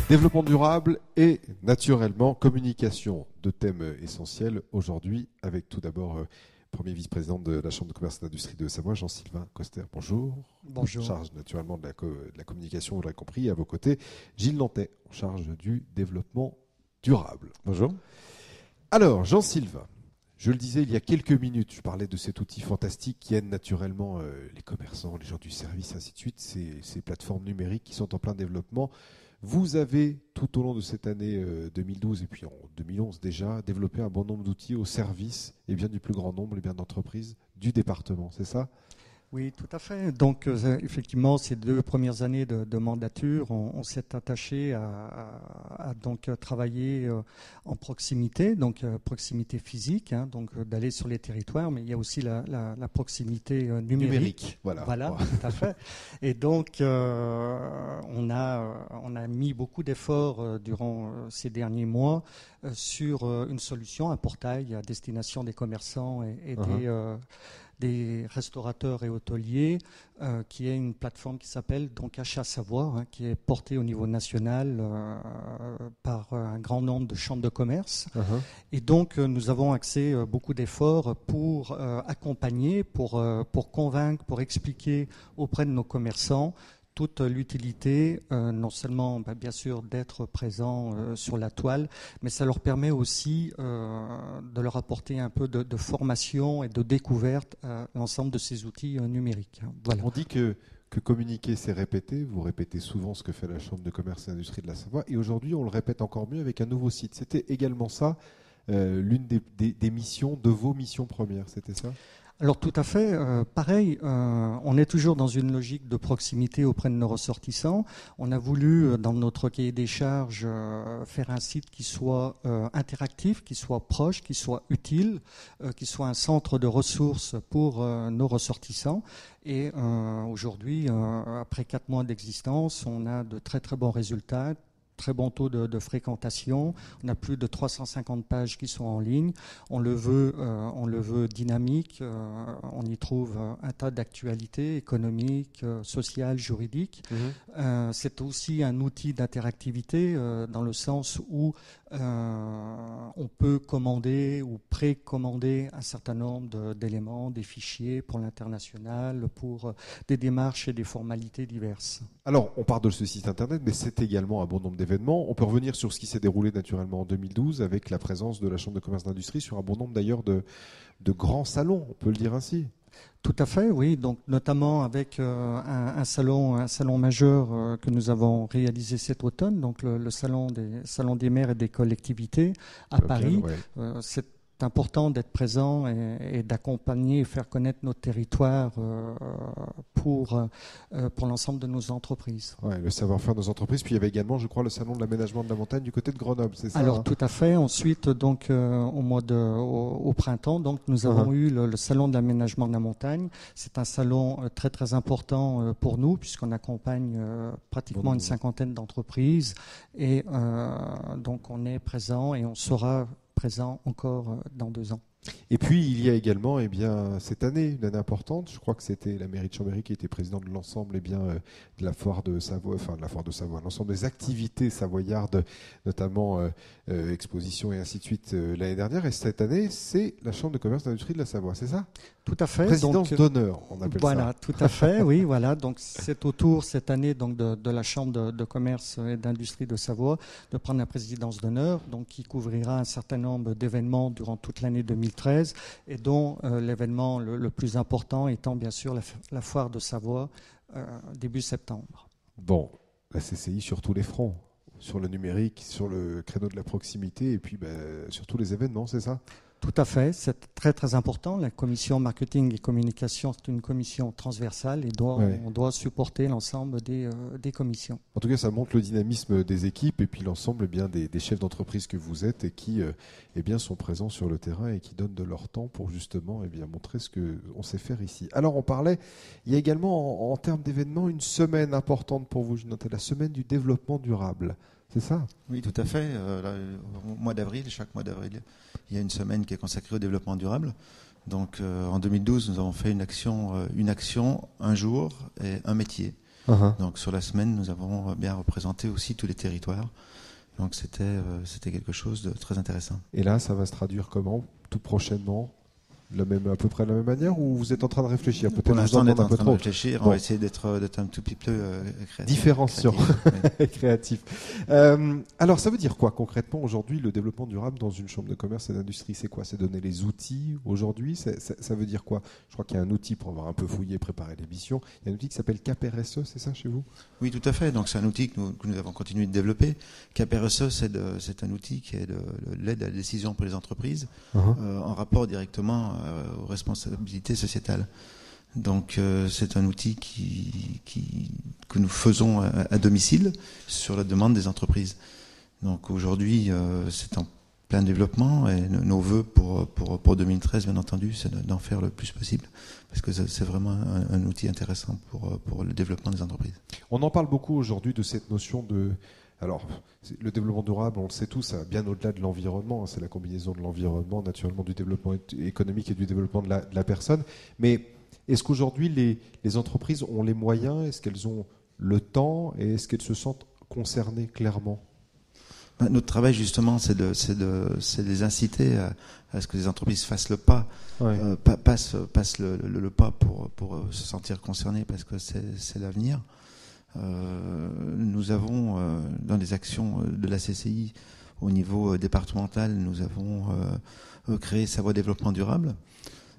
Développement durable et naturellement communication, deux thèmes essentiels aujourd'hui avec tout d'abord premier vice-président de la Chambre de commerce et d'industrie de Savoie, Jean-Sylvain Coster. Bonjour. Bonjour. En charge naturellement de la communication, vous l'avez compris, et à vos côtés, Gilles Nantais, en charge du développement durable. Bonjour. Alors, Jean-Sylvain, je le disais il y a quelques minutes, je parlais de cet outil fantastique qui aide naturellement les commerçants, les gens du service, ainsi de suite, ces plateformes numériques qui sont en plein développement. Vous avez, tout au long de cette année 2012 et puis en 2011 déjà, développé un bon nombre d'outils au service du plus grand nombre d'entreprises du département, c'est ça ? Oui, tout à fait. Donc, effectivement, ces 2 premières années de mandature, on s'est attaché à donc travailler en proximité, donc proximité physique, donc d'aller sur les territoires, mais il y a aussi la proximité numérique. Voilà, tout à fait. Et donc, on a mis beaucoup d'efforts durant ces derniers mois sur une solution, un portail à destination des commerçants et des restaurateurs et hôteliers, qui est une plateforme qui s'appelle donc Achat Savoie, qui est portée au niveau national par un grand nombre de chambres de commerce. Et donc nous avons axé beaucoup d'efforts pour accompagner, pour convaincre, pour expliquer auprès de nos commerçants toute l'utilité, non seulement bien sûr d'être présent sur la toile, mais ça leur permet aussi de leur apporter un peu de formation et de découverte à l'ensemble de ces outils numériques. Voilà. On dit que communiquer, c'est répéter. Vous répétez souvent ce que fait la Chambre de commerce et d'industrie de la Savoie. Et aujourd'hui, on le répète encore mieux avec un nouveau site. C'était également ça, l'une des missions, de vos missions premières, c'était ça ? Alors tout à fait, pareil, on est toujours dans une logique de proximité auprès de nos ressortissants. On a voulu, dans notre cahier des charges, faire un site qui soit interactif, qui soit proche, qui soit utile, qui soit un centre de ressources pour nos ressortissants. Et aujourd'hui, après 4 mois d'existence, on a de très très bons résultats. Très bon taux de fréquentation. On a plus de 350 pages qui sont en ligne. On le veut dynamique. On y trouve un tas d'actualités économiques, sociales, juridiques. C'est aussi un outil d'interactivité dans le sens où on peut commander ou précommander un certain nombre d'éléments, des fichiers pour l'international, pour des démarches et des formalités diverses. Alors, on parle de ce site internet, mais c'est également un bon nombre d'événements. On peut revenir sur ce qui s'est déroulé naturellement en 2012 avec la présence de la Chambre de commerce d'industrie sur un bon nombre d'ailleurs de grands salons, on peut le dire ainsi. Tout à fait, oui. Donc, notamment avec un salon majeur que nous avons réalisé cet automne, donc le salon des maires et des collectivités à Paris. Ouais. C'est important d'être présent et d'accompagner et faire connaître notre territoire pour l'ensemble de nos entreprises. Ouais, le savoir-faire de nos entreprises. Puis il y avait également, je crois, le salon de l'aménagement de la montagne du côté de Grenoble, c'est ça ? Alors tout à fait. Ensuite, donc au printemps, donc nous avons eu le salon de l'aménagement de la montagne. C'est un salon très très important pour nous puisqu'on accompagne pratiquement une 50aine d'entreprises et donc on est présent et on sera présent encore dans 2 ans. Et puis il y a également cette année, une année importante, je crois que c'était la mairie de Chambéry qui était présidente de l'ensemble de la foire de Savoie, l'ensemble des activités savoyardes, notamment expositions et ainsi de suite l'année dernière. Et cette année, c'est la Chambre de commerce et d'industrie de la Savoie, c'est ça ? Tout à fait. Présidence d'honneur, on appelle ça. Voilà, tout à fait, oui, voilà. Donc c'est au tour cette année donc de la Chambre de commerce et d'industrie de Savoie de prendre la présidence d'honneur, donc qui couvrira un certain nombre d'événements durant toute l'année 2013 et dont l'événement le plus important étant bien sûr la foire de Savoie début septembre. Bon, la CCI sur tous les fronts, sur le numérique, sur le créneau de la proximité et puis sur tous les événements, c'est ça ? Tout à fait, c'est très très important. La commission marketing et communication, c'est une commission transversale et on doit supporter l'ensemble des commissions. En tout cas, ça montre le dynamisme des équipes et puis l'ensemble des chefs d'entreprise que vous êtes et qui sont présents sur le terrain et qui donnent de leur temps pour justement montrer ce qu'on sait faire ici. Alors on parlait, il y a également en termes d'événements une semaine importante pour vous, je notais la semaine du développement durable. C'est ça ? Oui, tout à fait. Au mois d'avril, chaque mois d'avril, il y a une semaine qui est consacrée au développement durable. Donc en 2012, nous avons fait une action, un jour et un métier. Donc sur la semaine, nous avons bien représenté aussi tous les territoires. Donc c'était quelque chose de très intéressant. Et là, ça va se traduire comment, tout prochainement? À peu près de la même manière, ou vous êtes en train de réfléchir? Peut-être pour l'instant, on est en train de réfléchir. Bon. On va essayer d'être un tout petit peu créatif. Différenciant et créatif. Alors, ça veut dire quoi concrètement aujourd'hui, le développement durable dans une chambre de commerce et d'industrie? C'est quoi? C'est donner les outils aujourd'hui? Ça veut dire quoi? Je crois qu'il y a un outil, pour avoir un peu fouillé, préparé l'émission, il y a un outil qui s'appelle CAP-RSE, c'est ça chez vous? Oui, tout à fait. Donc c'est un outil que nous avons continué de développer. CAP-RSE, c'est un outil qui est de l'aide à la décision pour les entreprises, en rapport directement aux responsabilités sociétales. Donc c'est un outil que nous faisons à domicile sur la demande des entreprises. Donc aujourd'hui, c'est en plein développement et nos vœux pour 2013, bien entendu, c'est d'en faire le plus possible parce que c'est vraiment un outil intéressant pour le développement des entreprises. On en parle beaucoup aujourd'hui de cette notion de... Alors, le développement durable, on le sait tous, ça va bien au-delà de l'environnement. C'est la combinaison de l'environnement, naturellement, du développement économique et du développement de la personne. Mais est-ce qu'aujourd'hui, les entreprises ont les moyens? Est-ce qu'elles ont le temps? Et est-ce qu'elles se sentent concernées clairement? Notre travail, justement, c'est de les inciter à ce que les entreprises fassent le pas, passent le pas pour se sentir concernées, parce que c'est l'avenir. Nous avons, dans les actions de la CCI au niveau départemental, nous avons créé Savoie Développement Durable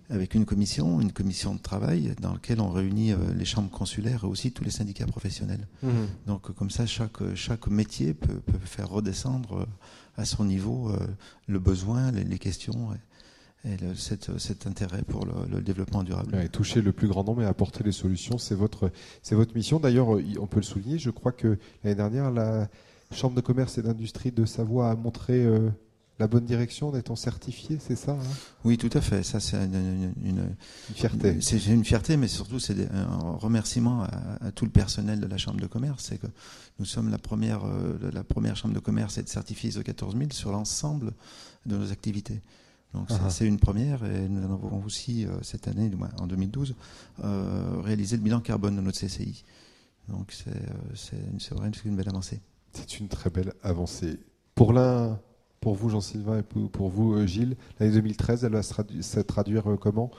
avec une commission de travail dans laquelle on réunit les chambres consulaires et aussi tous les syndicats professionnels. Donc comme ça, chaque métier peut faire redescendre à son niveau le besoin, les questions et cet intérêt pour le développement durable. Et toucher le plus grand nombre et apporter les solutions, c'est votre mission. D'ailleurs, on peut le souligner, je crois que l'année dernière, la Chambre de commerce et d'industrie de Savoie a montré la bonne direction en étant certifiée, c'est ça Oui, tout à fait. Ça, c'est une fierté. C'est une fierté, mais surtout, c'est un remerciement à tout le personnel de la Chambre de commerce. C'est que nous sommes la première Chambre de commerce à être certifiée ISO 14000 sur l'ensemble de nos activités. Donc c'est une première, et nous avons aussi cette année, en 2012, réalisé le bilan carbone de notre CCI. Donc c'est vraiment une belle avancée. C'est une très belle avancée. Pour vous Jean-Sylvain et pour vous Gilles, l'année 2013, elle va se traduire comment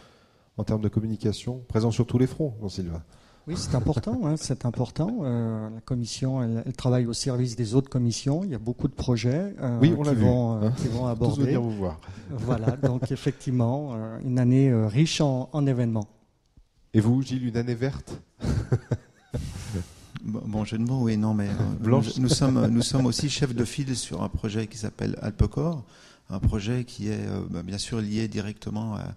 en termes de communication? Présent sur tous les fronts, Jean-Sylvain. Oui, c'est important. C'est important. La commission, elle travaille au service des autres commissions. Il y a beaucoup de projets qui vont aborder. Tous venir vous voir. Voilà, donc effectivement, une année riche en événements. Et vous, Gilles, une année verte? Bon jeu de mots, oui, non, mais nous sommes aussi chefs de file sur un projet qui s'appelle Alpecor, un projet qui est bien sûr lié directement à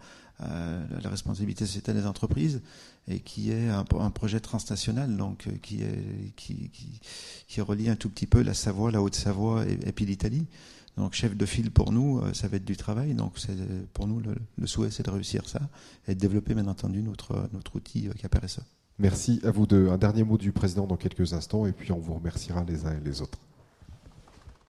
la responsabilité sociétale des entreprises et qui est un projet transnational, donc qui relie un tout petit peu la Savoie, la Haute-Savoie et puis l'Italie. Donc chef de file pour nous, ça va être du travail. Donc pour nous, le souhait, c'est de réussir ça et de développer bien entendu notre outil CAP-RSE. Merci à vous deux. Un dernier mot du président dans quelques instants et puis on vous remerciera les uns et les autres.